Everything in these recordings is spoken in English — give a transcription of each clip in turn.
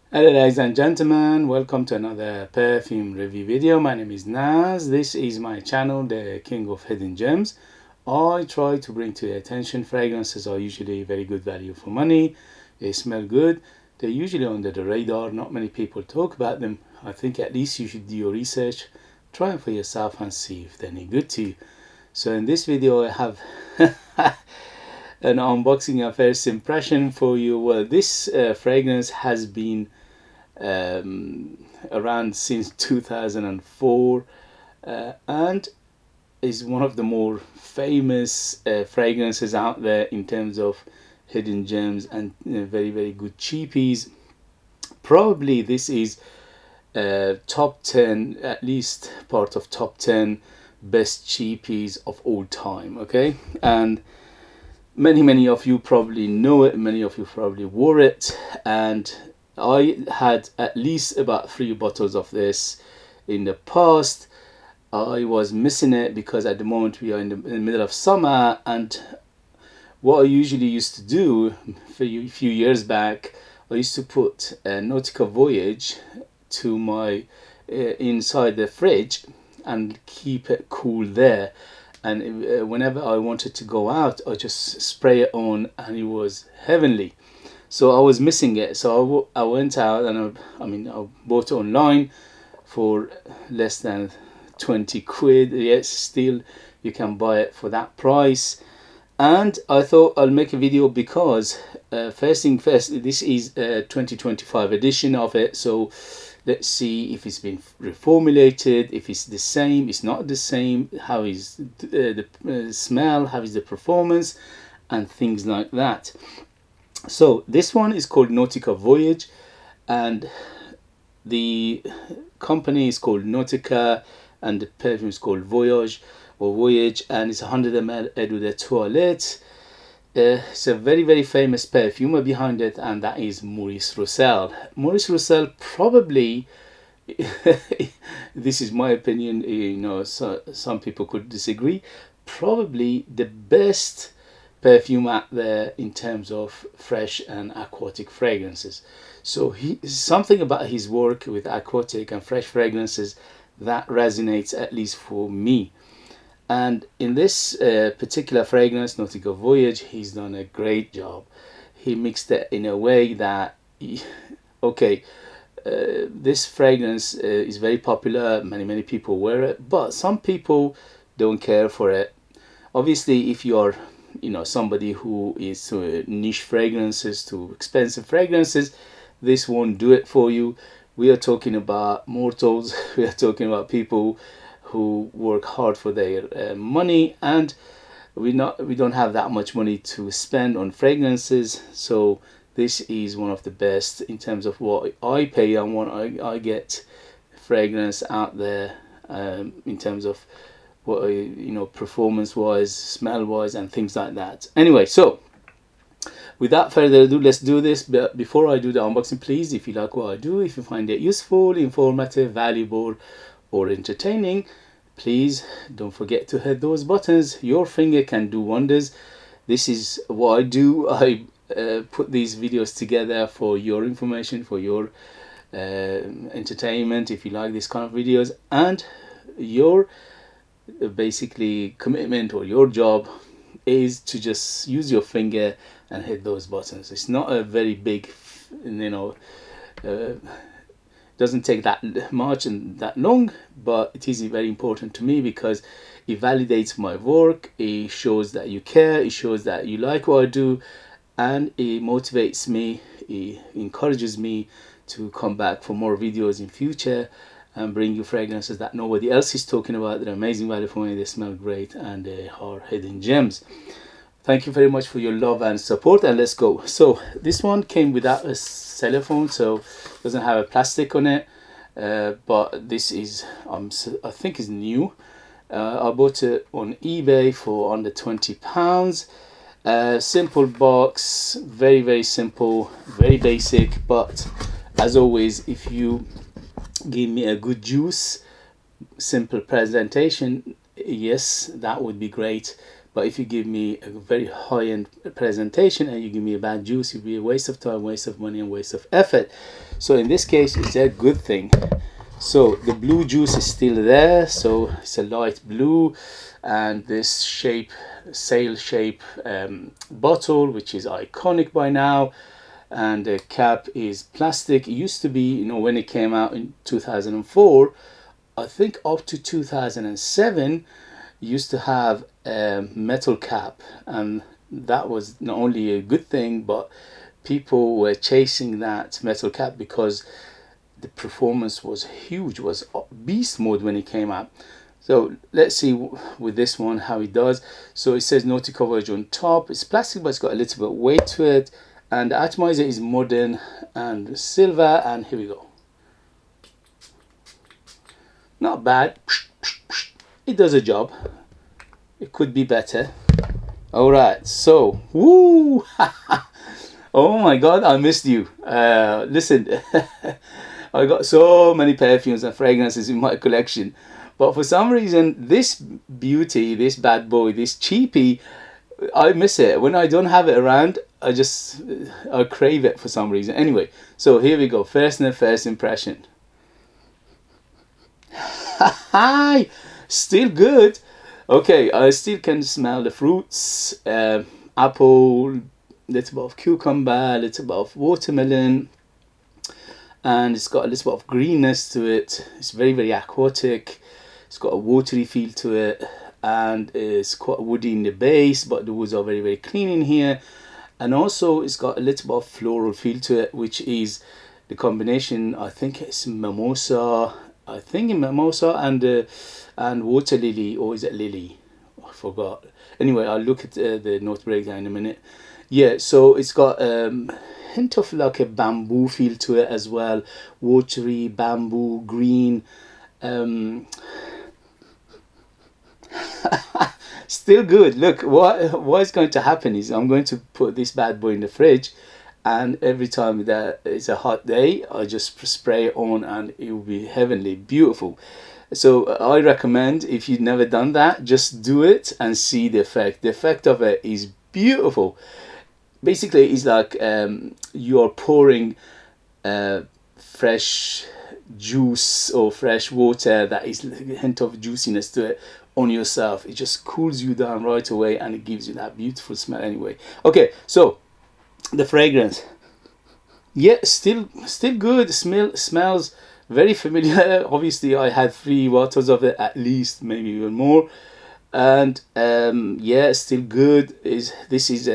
Hello ladies and gentlemen, welcome to another perfume review video. My name is Naz. This is my channel, the King of Hidden Gems. I try to bring to your attention fragrances are usually very good value for money. They smell good. They're usually under the radar. Not many people talk about them. I think at least you should do your research. Try them for yourself and see if they're any good to you. So in this video I have an unboxing and first impression for you. Well, this fragrance has been around since 2004 and is one of the more famous fragrances out there in terms of hidden gems and very good cheapies. Probably this is top 10, at least part of top 10 best cheapies of all time. Okay, and many of you probably know it, many of you probably wore it, and I had at least about 3 bottles of this in the past. I was missing it because at the moment we are in the middle of summer, and what I usually used to do a few years back, I used to put a Nautica Voyage to my inside the fridge and keep it cool there, and whenever I wanted to go out I just spray it on and it was heavenly. So I was missing it, so I went out and I bought it online for less than 20 quid. Yes, still you can buy it for that price. And I thought I'll make a video because first thing first, this is a 2025 edition of it, so let's see if it's been reformulated, if it's the same, it's not the same, how is the smell, how is the performance, and things like that. So this one is called Nautica Voyage, and the company is called Nautica, and the perfume is called Voyage or Voyage, and it's 100 ml Eau de Toilette. It's a very famous perfumer behind it, and that is Maurice Roussel. Maurice Roussel probably, this is my opinion, you know, so some people could disagree, probably the best perfume out there in terms of fresh and aquatic fragrances. So something about his work with aquatic and fresh fragrances that resonates, at least for me. And in this particular fragrance, Nautica Voyage, he's done a great job. He mixed it in a way that okay, this fragrance is very popular, many people wear it, but some people don't care for it. Obviously, if you are, you know, somebody who is niche fragrances to expensive fragrances, this won't do it for you. We are talking about mortals. We are talking about people who work hard for their money, and we don't have that much money to spend on fragrances. So this is one of the best in terms of what I pay and what I get fragrance out there, in terms of what, you know, performance wise, smell wise, and things like that. Anyway, so without further ado, let's do this. But before I do the unboxing, please, if you like what I do, if you find it useful, informative, valuable, or entertaining, please don't forget to hit those buttons. Your finger can do wonders. This is what I do. I put these videos together for your information, for your entertainment, if you like this kind of videos, and your basically commitment or your job is to just use your finger and hit those buttons. It's not a very big, you know, doesn't take that much and that long, but it is very important to me because it validates my work, it shows that you care, it shows that you like what I do, and it motivates me, it encourages me to come back for more videos in future and bring you fragrances that nobody else is talking about. They're amazing value for money, they smell great, and they are hidden gems. Thank you very much for your love and support, and let's go. So this one came without a cellophane, so it doesn't have a plastic on it, but this is I think is new. I bought it on eBay for under £20. Simple box, very simple, very basic, but as always, if you give me a good juice, simple presentation, yes, that would be great. But if you give me a very high-end presentation and you give me a bad juice, it will be a waste of time, waste of money, and waste of effort. So in this case, it's a good thing. So the blue juice is still there, so it's a light blue, and this shape, sail shape bottle, which is iconic by now, and the cap is plastic. It used to be, you know, when it came out in 2004, I think up to 2007, used to have a metal cap, and that was not only a good thing, but people were chasing that metal cap because the performance was huge, was beast mode when it came out. So let's see with this one how it does. So it says Nautica Voyage on top. It's plastic, but it's got a little bit of weight to it, and the atomizer is modern and silver, and here we go. Not bad. It does a job. It could be better. All right, so woo. Oh my god, I missed you. Listen, I got so many perfumes and fragrances in my collection, but for some reason this beauty, this bad boy, this Cheapie, I miss it. When I don't have it around, I crave it for some reason. Anyway, so here we go. First impression. Hi, still good. Okay, I still can smell the fruits. Apple, little bit of cucumber, little bit of watermelon, and it's got a little bit of greenness to it. It's very, very aquatic. It's got a watery feel to it, and it's quite woody in the base, but the woods are very, very clean in here. And also it's got a little bit of floral feel to it, which is the combination, I think it's mimosa, and water lily, or is it lily? I forgot. Anyway, I'll look at the note breakdown in a minute. Yeah, so it's got hint of like a bamboo feel to it as well. Watery, bamboo, green. Still good. Look, what is going to happen is I'm going to put this bad boy in the fridge, and every time that it's a hot day, I just spray it on and it will be heavenly, beautiful. So I recommend, if you've never done that, just do it and see the effect. The effect of it is beautiful. Basically, it's like you are pouring fresh juice or fresh water that is a hint of juiciness to it on yourself. It just cools you down right away, and it gives you that beautiful smell anyway. Okay, so the fragrance, yeah, still good. Smells very familiar. Obviously I had 3 bottles of it at least, maybe even more. And yeah, still good. This is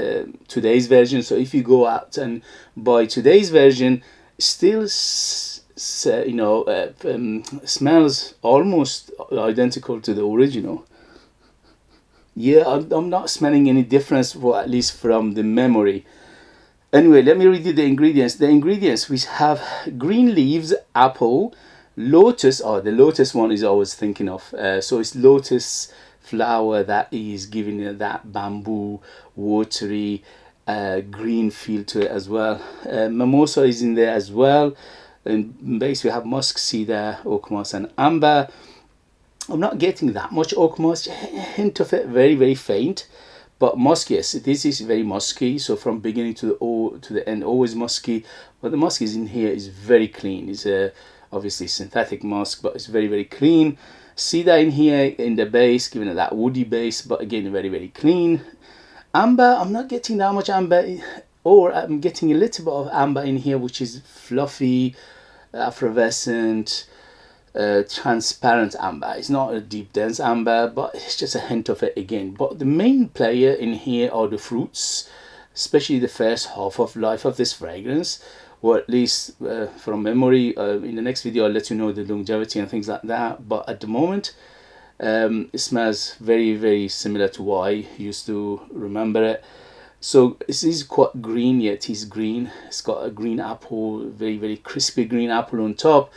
today's version, so if you go out and buy today's version, still smells almost identical to the original. Yeah, I'm not smelling any difference, for at least from the memory. Anyway, let me read you the ingredients. The ingredients, we have green leaves, apple, lotus. Oh, the lotus one is always thinking of. So it's lotus flower that is giving it that bamboo, watery, green feel to it as well. Mimosa is in there as well. In base we have musk, cedar, oak moss, and amber. I'm not getting that much oak moss, hint of it, very, very faint. But musk, yes, this is very musky. So from beginning to the end, always musky. But the musk is in here is very clean. It's obviously synthetic musk, but it's very, very clean. Cedar in here in the base, giving it that woody base, but again very, very clean. Amber, I'm not getting that much amber, or I'm getting a little bit of amber in here, which is fluffy, effervescent, transparent amber. It's not a deep dense amber, but it's just a hint of it again. But the main player in here are the fruits, especially the first half of life of this fragrance, or at least from memory. In the next video I'll let you know the longevity and things like that, but at the moment it smells very, very similar to what I used to remember it. So this is quite green, yet it's green. It's got a green apple, very, very crispy green apple on top,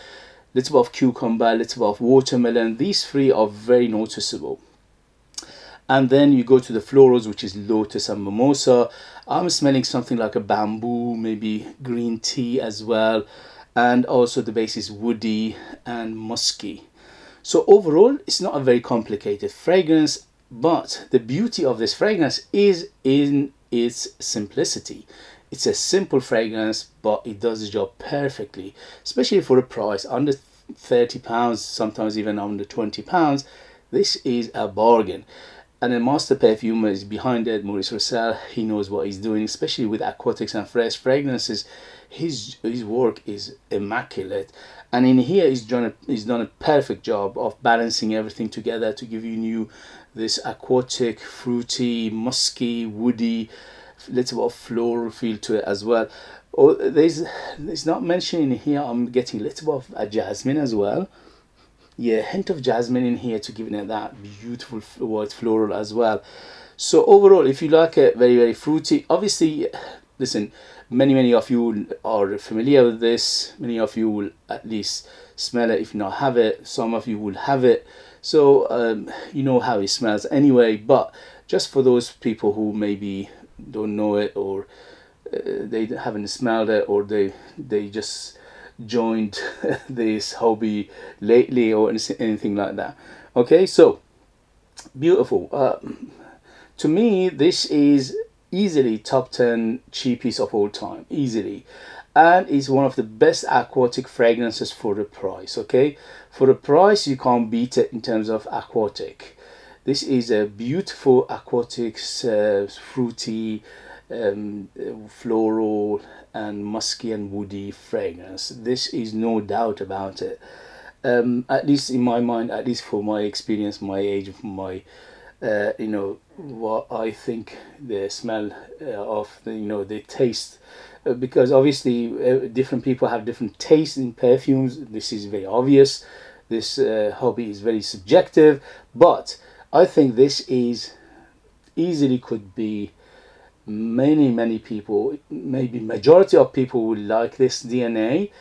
little bit of cucumber, little bit of watermelon. These 3 are very noticeable. And then you go to the florals, which is lotus and mimosa. I'm smelling something like a bamboo, maybe green tea as well. And also the base is woody and musky. So overall, it's not a very complicated fragrance. But the beauty of this fragrance is in its simplicity. It's a simple fragrance, but it does the job perfectly, especially for a price under £30, sometimes even under £20. This is a bargain. And the master perfumer is behind it, Maurice Roussel. He knows what he's doing, especially with aquatics and fresh fragrances. His work is immaculate, and in here he's done a perfect job of balancing everything together to give you this aquatic, fruity, musky, woody, little bit of floral feel to it as well. Oh, there's not mentioning here. I'm getting a little bit of a jasmine as well. Yeah, hint of jasmine in here to give it that beautiful white floral as well. So overall, if you like it very, very fruity, obviously, listen, many of you are familiar with this. Many of you will at least smell it, if not have it. Some of you will have it, so you know how it smells anyway. But just for those people who maybe don't know it, or they haven't smelled it, or they just joined this hobby lately or anything like that. Okay, so beautiful. To me, this is easily top 10 cheapies of all time, easily, and is one of the best aquatic fragrances for the price. Okay, for the price you can't beat it in terms of aquatic. This is a beautiful aquatic, fruity, floral and musky and woody fragrance. This is no doubt about it. At least in my mind, at least for my experience, my age, my you know, what I think the smell of the, you know, the taste, because obviously different people have different tastes in perfumes. This is very obvious. This hobby is very subjective, but I think this is easily could be many people, maybe majority of people will like this DNA,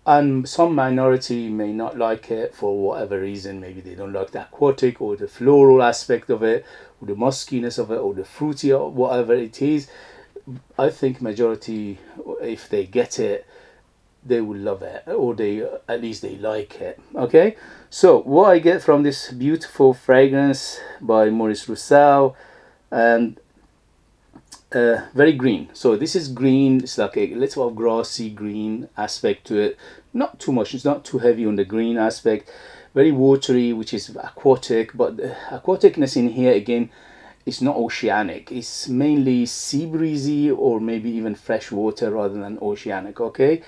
and some minority may not like it for whatever reason. Maybe they don't like the aquatic or the floral aspect of it, or the muskiness of it, or the fruity, or whatever it is. I think majority, if they get it, they will love it, or they at least they like it. Okay, so what I get from this beautiful fragrance by Maurice Roussel, and very green. So this is green. It's like a little grassy green aspect to it. Not too much. It's not too heavy on the green aspect. Very watery, which is aquatic. But the aquaticness in here again, it's not oceanic. It's mainly sea breezy, or maybe even fresh water rather than oceanic. Okay,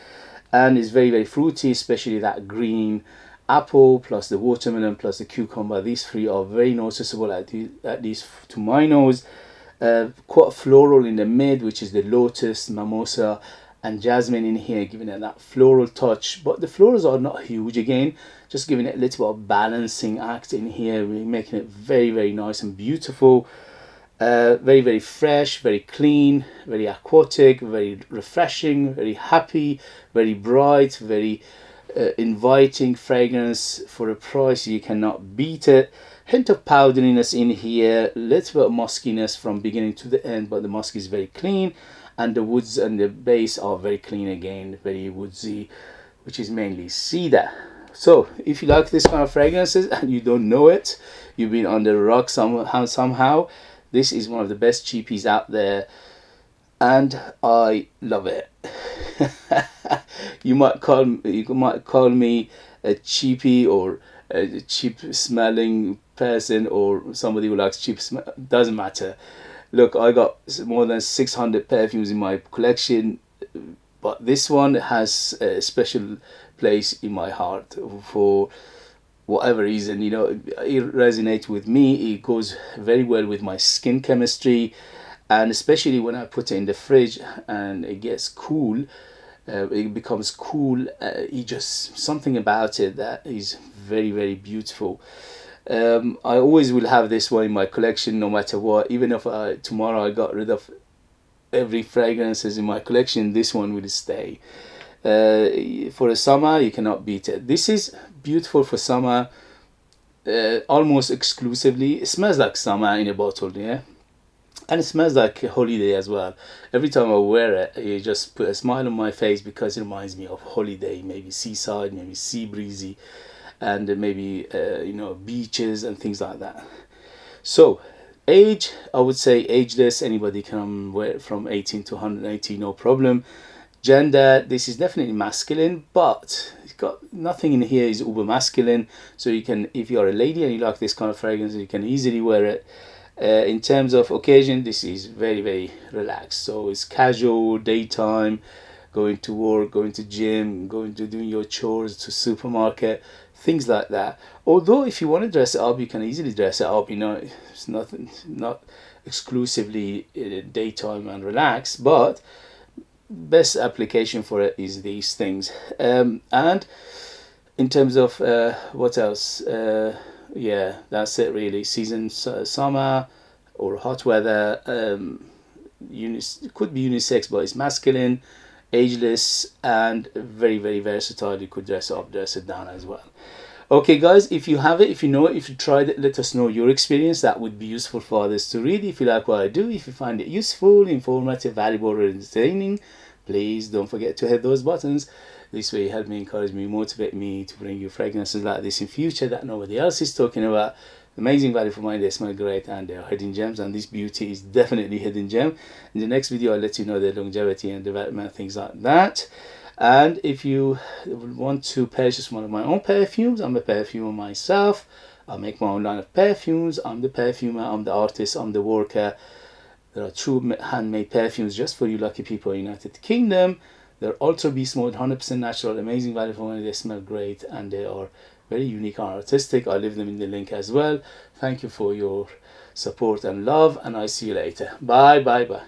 and it's very fruity, especially that green apple plus the watermelon plus the cucumber. These three are very noticeable, at least to my nose. Quite floral in the mid, which is the lotus, mimosa and jasmine in here, giving it that floral touch. But the florals are not huge again, just giving it a little bit of balancing act in here, really making it very nice and beautiful. Very fresh, very clean, very aquatic, very refreshing, very happy, very bright, very inviting fragrance. For a price you cannot beat it. Hint of powderiness in here, little bit of muskiness from beginning to the end, but the musk is very clean, and the woods and the base are very clean again, very woodsy, which is mainly cedar. So if you like this kind of fragrances and you don't know it, you've been under a rock somehow, this is one of the best cheapies out there, and I love it. you might call me a cheapie, or a cheap smelling person, or somebody who likes cheap smell. Doesn't matter. Look, I got more than 600 perfumes in my collection, but this one has a special place in my heart for whatever reason. You know, it resonates with me. It goes very well with my skin chemistry, and especially when I put it in the fridge and it gets cool, it becomes cool. It just something about it that is very beautiful. I always will have this one in my collection no matter what. Even if tomorrow I got rid of every fragrances in my collection, this one will stay. For the summer you cannot beat it. This is beautiful for summer, almost exclusively. It smells like summer in a bottle, yeah, and it smells like a holiday as well. Every time I wear it, it just put a smile on my face, because it reminds me of holiday, maybe seaside, maybe sea breezy, and maybe you know, beaches and things like that. So age, I would say ageless, anybody can wear it from 18 to 180, no problem. Gender, this is definitely masculine, but it's got nothing in here is uber masculine, so you can, if you're a lady and you like this kind of fragrance, you can easily wear it. In terms of occasion, this is very, very relaxed, so it's casual, daytime, going to work, going to gym, going to doing your chores, to supermarket, things like that. Although if you want to dress it up, you can easily dress it up, you know, it's nothing, not exclusively daytime and relaxed, but best application for it is these things. And in terms of what else, yeah, that's it really. Season, summer or hot weather, it could be unisex, but it's masculine, ageless, and very, very versatile. You could dress it up, dress it down as well. Okay guys, if you have it, if you know it, if you tried it, let us know your experience. That would be useful for others to read. If you like what I do, if you find it useful, informative, valuable, or entertaining, please don't forget to hit those buttons. This way you help me, encourage me, motivate me to bring you fragrances like this in future that nobody else is talking about. Amazing value for money, they smell great, and they are hidden gems, and this beauty is definitely hidden gem. In the next video I'll let you know the longevity and development, things like that. And if you want to purchase one of my own perfumes, I'm a perfumer myself. I make my own line of perfumes. I'm the perfumer, I'm the artist, I'm the worker. There are true handmade perfumes just for you lucky people in the United Kingdom. They're ultra beast mode, 100% natural, amazing value for money. They smell great and they are very unique and artistic. I'll leave them in the link as well. Thank you for your support and love, and I'll see you later. Bye, bye, bye.